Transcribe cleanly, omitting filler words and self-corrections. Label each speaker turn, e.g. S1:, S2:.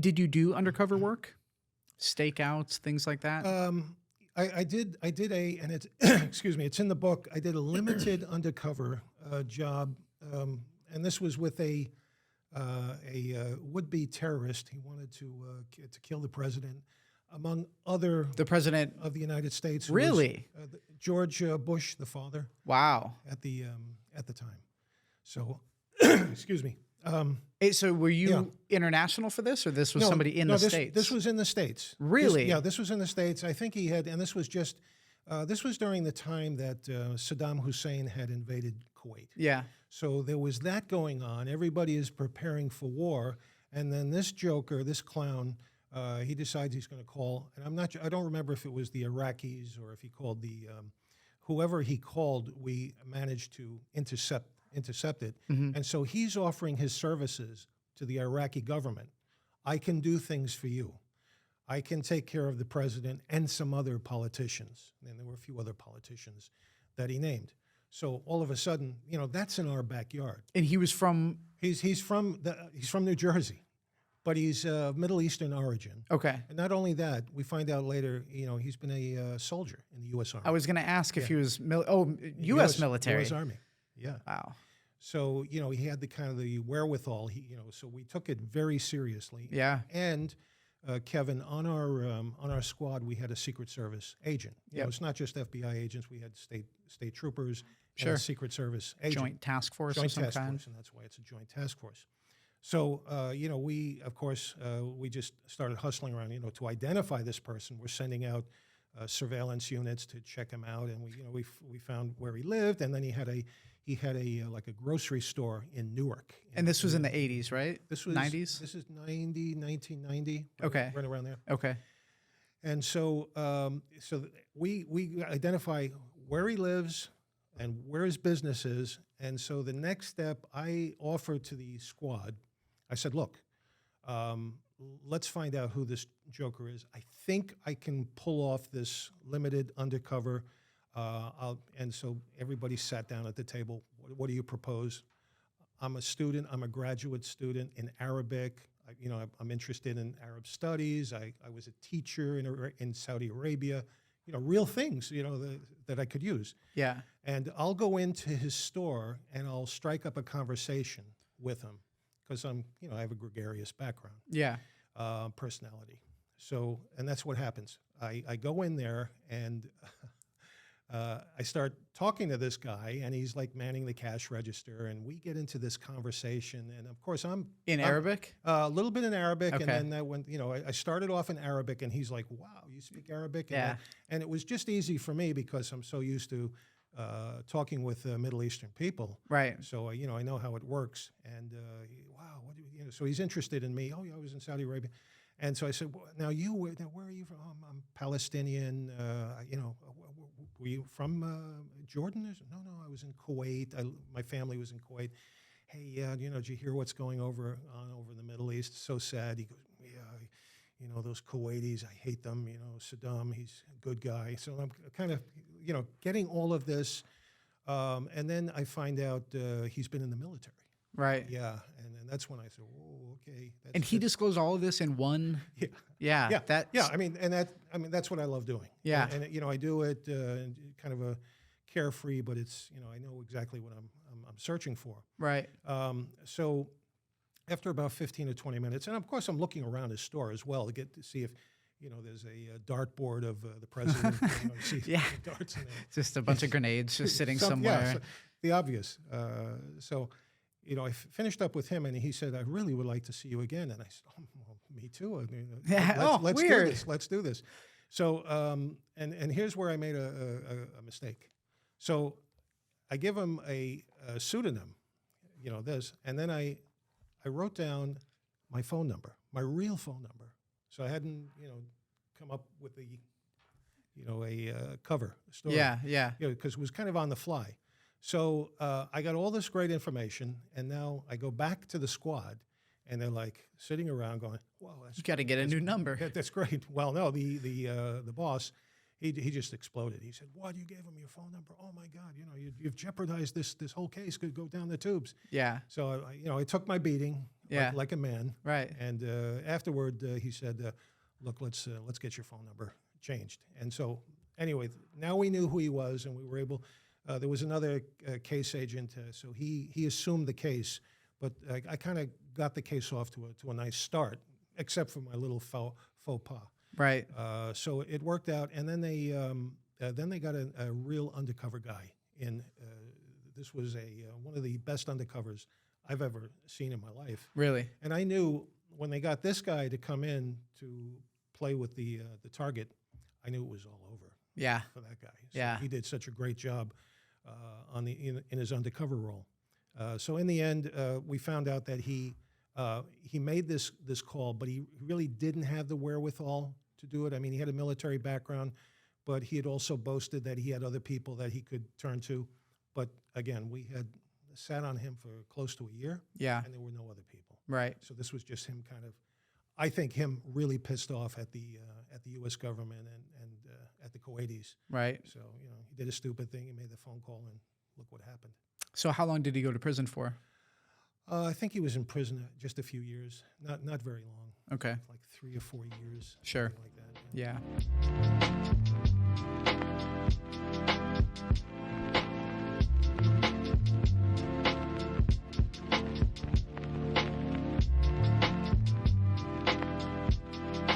S1: Did you do undercover work? Stakeouts, things like that?
S2: I did and it's, excuse me, it's in the book. I did a limited undercover job, and this was with a would-be terrorist. He wanted to kill the president, among other
S1: The president.
S2: of the United States. who
S1: Really?
S2: was, George Bush, the father,
S1: Wow.
S2: at the time. So, excuse me.
S1: So were you
S2: Yeah.
S1: international for this, or this was
S2: No,
S1: somebody in
S2: no,
S1: the
S2: this,
S1: States?
S2: This was in the States.
S1: Really?
S2: This was in the States. I think he had, and this was just, this was during the time that Saddam Hussein had invaded Kuwait.
S1: Yeah.
S2: So there was that going on. Everybody is preparing for war, and then this joker, this clown, he decides he's going to call, and I don't remember if it was the Iraqis or if he called the, whoever he called, we managed to intercept it. And so he's offering his services to the Iraqi government. I can do things for you. I can take care of the president and some other politicians. And there were a few other politicians that he named. So all of a sudden, that's in our backyard.
S1: And he was from.
S2: He's from New Jersey, but he's Middle Eastern origin.
S1: Okay.
S2: And not only that, we find out later, he's been a soldier in the U.S. Army.
S1: I was going to ask if he was U.S. military.
S2: U.S. Army. Yeah.
S1: Wow.
S2: So, he had the kind of the wherewithal. So we took it very seriously.
S1: Yeah.
S2: And Kevin, on our squad, we had a Secret Service agent. It's not just FBI agents. We had state troopers and a Secret Service agent.
S1: Joint task force
S2: Joint
S1: of some
S2: task
S1: kind.
S2: force, and that's why it's a joint task force. So, we, of course, we just started hustling around, to identify this person. We're sending out surveillance units to check him out, and we found where he lived, and then he had a like a grocery store in Newark.
S1: And this was in the 80s, right?
S2: This was
S1: 90s?
S2: This is 1990.
S1: Okay.
S2: Right around there.
S1: Okay.
S2: And so, we identify where he lives and where his business is. And so the next step I offered to the squad, I said, look, let's find out who this joker is. I think I can pull off this limited undercover. And so everybody sat down at the table. What do you propose? I'm a student. I'm a graduate student in Arabic. I'm interested in Arab studies. I was a teacher in Saudi Arabia. Real things, that I could use.
S1: Yeah.
S2: And I'll go into his store and I'll strike up a conversation with him because I have a gregarious background.
S1: Yeah.
S2: Personality. So, and that's what happens. I go in there and I start talking to this guy, and he's like manning the cash register, and we get into this conversation. And of course, I'm
S1: Arabic?
S2: A little bit in Arabic,
S1: Okay.
S2: and then that went. I started off in Arabic, and he's like, "Wow, you speak Arabic?" And it was just easy for me because I'm so used to talking with Middle Eastern people.
S1: Right.
S2: So I know how it works. And wow, what do you know? So he's interested in me. Oh yeah, I was in Saudi Arabia. And so I said, well, now where are you from? Oh, I'm Palestinian. Were you from Jordan? No, I was in Kuwait. My family was in Kuwait. Hey, did you hear what's going over in the Middle East? So sad. He goes, yeah, those Kuwaitis, I hate them. Saddam, he's a good guy. So I'm kind of, getting all of this. And then I find out he's been in the military.
S1: Right.
S2: Yeah, and then that's when I said, "Oh, okay."
S1: And he disclosed all of this in one.
S2: Yeah.
S1: Yeah.
S2: Yeah. I mean, that's what I love doing.
S1: Yeah.
S2: And I do it kind of a carefree, but it's I know exactly what I'm searching for.
S1: Right.
S2: So after about 15 to 20 minutes, and of course I'm looking around his store as well to get to see if there's a dartboard of the president. See
S1: Yeah.
S2: darts in there.
S1: Just a bunch of grenades just sitting somewhere.
S2: Yeah, the obvious. So. I finished up with him, and he said, "I really would like to see you again." And I said, "Oh, well, me too. I mean, let's
S1: weird.
S2: do this. Let's do this." So, and here's where I made a mistake. So, I give him a pseudonym, and then I wrote down my phone number, my real phone number. So I hadn't, come up with a cover story.
S1: Yeah.
S2: Because it was kind of on the fly. So I got all this great information, and now I go back to the squad, and they're like sitting around going, "Wow,
S1: You got to get a new number."
S2: that's great." Well, no, the boss, he just exploded. He said, "What? You gave him your phone number? Oh my God! You know, you've jeopardized this whole case. Could go down the tubes."
S1: Yeah.
S2: So I took my beating like a man.
S1: Right.
S2: And afterward, he said, "Look, let's get your phone number changed." And so anyway, now we knew who he was, and we were able. There was another case agent, so he assumed the case, but I kind of got the case off to a nice start, except for my little faux pas.
S1: Right.
S2: So it worked out, and then they got a real undercover guy in. This was one of the best undercovers I've ever seen in my life.
S1: Really.
S2: And I knew when they got this guy to come in to play with the target, I knew it was all over.
S1: Yeah.
S2: For that guy. So
S1: Yeah.
S2: he did such a great job in his undercover role. So in the end, we found out that he made this call, but he really didn't have the wherewithal to do it. I mean, he had a military background, but he had also boasted that he had other people that he could turn to. But again, we had sat on him for close to a year,
S1: Yeah.
S2: and there were no other people.
S1: Right.
S2: So this was just him kind of, I think, him really pissed off at the U.S. government and at the Kuwaitis.
S1: Right.
S2: So he did a stupid thing. He made the phone call, and look what happened.
S1: So how long did he go to prison for?
S2: I think he was in prison just a few years, not very long.
S1: Okay.
S2: Like 3 or 4 years.
S1: Sure.
S2: Something like that.
S1: Yeah.